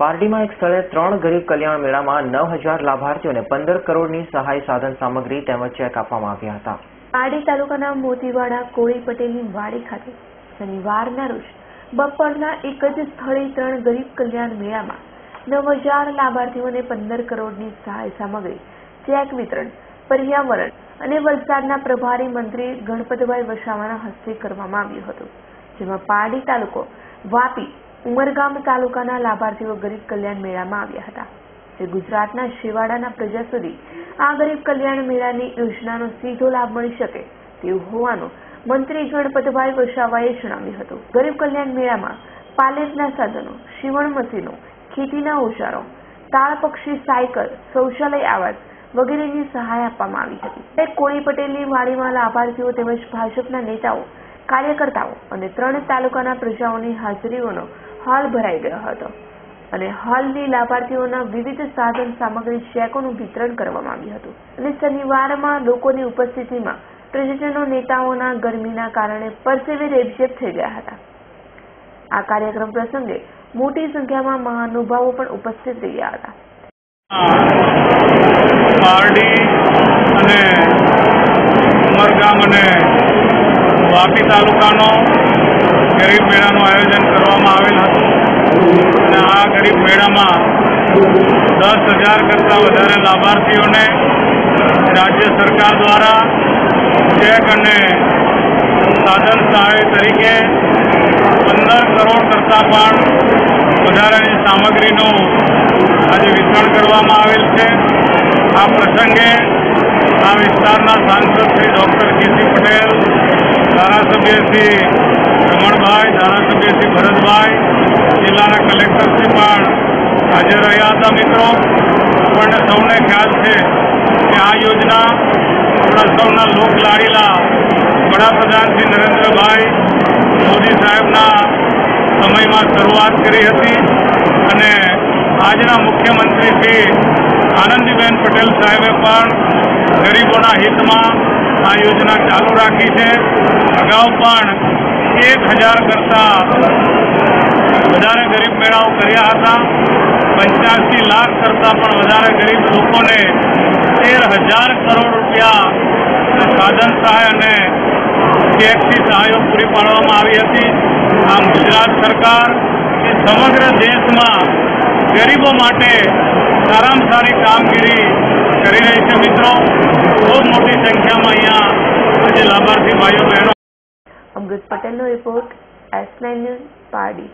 પારડીમાં એક સ્થળે 3 ગરીબ કલ્યાણ મેળામાં 9000 લાભાર્થીઓને 15 કરોડની સહાય સાધન સામગ્રી તેમજ ચેક આપવામાં આવ્યા હતા। પારડી તાલુકાના મોતીવાડા કોળી પટેલની વાડી ખાતે શનિવારના રોજ બપોરના એક જ સ્થળે 3 ગરીબ કલ્યાણ મેળામાં 9000 લાભાર્થીઓને 15 કરોડની સહાય સામગ્રી ચેક વિતરણ પર્યાવરણ અને વલસાડના પ્રભારી મંત્રી ગણપતભાઈ વસાવાના હસ્તે કરવામાં આવ્યું હતું, જેમાં પારડી તાલુકો, વાપી, ઉમરગામ તાલુકાના લાભાર્થીઓ ગરીબ કલ્યાણ મેળામાં આવ્યા હતા। જે ગુજરાતના છેવાડાના પ્રજા સુધી આ ગરીબ કલ્યાણ મેળાની યોજનાનો સીધો લાભ મળી શકે તેવું હોવાનું મંત્રી ગણપતભાઈ વસાવાએ જણાવ્યું હતું। ગરીબ કલ્યાણ મેળામાં પાલેજના સાધનો, સીવણ મશીનો, ખેતીના ઓજારો, તાળપક્ષી સાયકલ, શૌચાલય આવાસ વગેરેની સહાય આપવામાં આવી હતી। કોળી પટેલની વાડીમાં લાભાર્થીઓ તેમજ ભાજપના નેતાઓ, કાર્યકર્તાઓ અને 3 તાલુકાના પ્રજાઓની હાજરીઓનો હોલ ભરાઈ ગયો હતો અને હોલની લાભાર્થીઓના વિવિધ સાધન સામગ્રી ચેકોનું વિતરણ કરવામાં આવ્યું હતું અને શનિવારમાં લોકોની ઉપસ્થિતિમાં પ્રજાજનો નેતાઓના ગરમીના કારણે પરસેવે રેબઝેબ થઈ ગયા હતા। આ કાર્યક્રમ પ્રસંગે મોટી સંખ્યામાં મહાનુભાવો પણ ઉપસ્થિત રહ્યા હતા। પારડી અને ઉમરગામ અને વાપી તાલુકાનો ગરીબ મેળાનું આયોજન કરવામાં આવેલ હતું અને આ ગરીબ મેળામાં 10,000 કરતાં વધારે લાભાર્થીઓને રાજ્ય સરકાર દ્વારા ચેક અને સાધન સહાય તરીકે 15 કરોડ કરતાં પણ વધારાની સામગ્રીનું આજે વિતરણ કરવામાં આવેલ છે। આ પ્રસંગે આ વિસ્તારના સાંસદ શ્રી ડૉક્ટર કેસી પટેલ, ધારાસભ્ય શ્રી રમણભાઈ, ધારાસભ્ય શ્રી ભરતભાઈ, જિલ્લાના કલેક્ટર શ્રી પણ હાજર રહ્યા હતા। મિત્રો, આપણને સૌને ખ્યાલ છે કે આ યોજના આપણા સૌના લોકલાડીલા વડાપ્રધાન શ્રી નરેન્દ્રભાઈ મોદી સાહેબના સમયમાં શરૂઆત કરી હતી અને આજના મુખ્યમંત્રી શ્રી આનંદીબેન પટેલ સાહેબે પણ ગરીબોના હિતમાં આ યોજના ચાલુ રાખી છે। અગાઉ પણ 1000 કરતાં વધારે ગરીબ મેળાઓ કર્યા હતા। 85 લાખ કરતાં પણ વધારે ગરીબ લોકોને 13,000 કરોડ રૂપિયા સાધન સહાય અને ચેકથી સહાયો પૂરી પાડવામાં આવી હતી। આમ ગુજરાત સરકાર એ સમગ્ર દેશમાં ગરીબો માટે સારામાં સારી કામગીરી કરી રહી છે। મિત્રો, ખૂબ મોટી સંખ્યામાં અહીંયા જે લાભાર્થી ભાઈઓ બહેનો। અમૃત પટેલનો રિપોર્ટ, S9 ન્યૂઝ, પારડી।